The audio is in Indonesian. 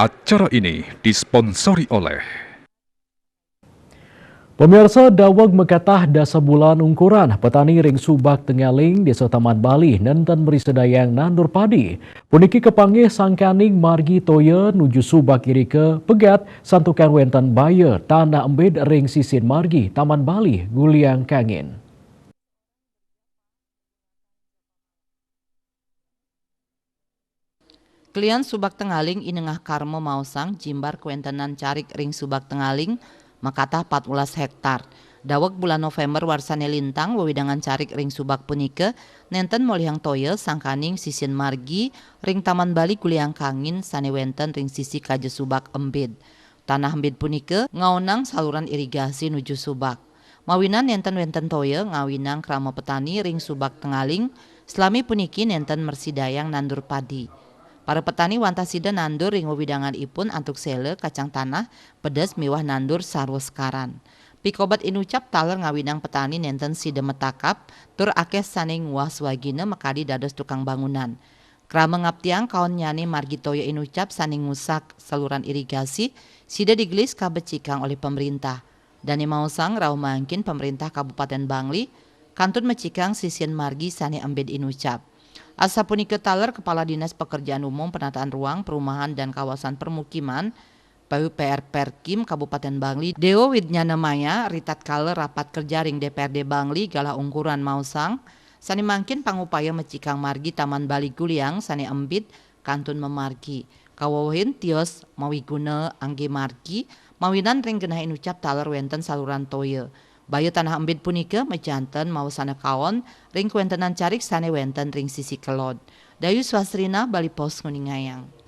Acara ini disponsori oleh Pemirsa daweg mekatah dasa bulan ungkuran petani ring Subak Tengaling Desa Taman Bali nenten beri sedayang nandur padi. Puniki kepanggih sangkaning margi toya nuju Subak kiri ke pegat santukan wenten bayer tanah embed ring sisin margi Taman Bali Guliang Kangin. Klian Subak Tengaling inengah karmo mausang jimbar kuentenan carik ring Subak Tengaling makatah 14 hektar. Daweg bulan November warsane lintang wewidangan carik ring Subak punike nenten molihang toye sangkaning sisin margi ring Taman Bali Guliang Kangin sane wenten ring sisi kaje Subak embed. Tanah embed punike ngaunang saluran irigasi nuju Subak. Mawinan nenten wenten toye ngawinang krama petani ring Subak Tengaling selami puniki nenten mersidayang nandur padi. Para petani wantasida nandur ring wewidangan ipun antuk sele kacang tanah pedas miwah nandur sarwa sekaran. Pikobat inucap taler ngawinang petani nenten sida metakap tur akeh saning waswagina mekadi dados tukang bangunan. Krama ngaptiang kaon nyane margi toya inucap saning ngusak saluran irigasi sida digelis kabecikang oleh pemerintah. Dani mausang rau mangkin pemerintah Kabupaten Bangli kantun mecikang sisian margi sane embed inucap. Asa punike taler Kepala Dinas Pekerjaan Umum Penataan Ruang Perumahan dan Kawasan Permukiman PUPR Perkim Kabupaten Bangli Dewo Widnyana Maya ritat kaler rapat kerja ring DPRD Bangli galah ungkuran mausang sani mangkin pangupaya mecikang margi Taman Bali Guliang sani embit kantun memargi kawohin tios mawiguna angge margi mawinan ring genah inucap taler wenten saluran toye. Bayu tanah embit punika mejanten mau sana kawon ring kuentenan carik sane wenten ring sisi kelod. Dayu Swasrina Bali Pos Nguningayang.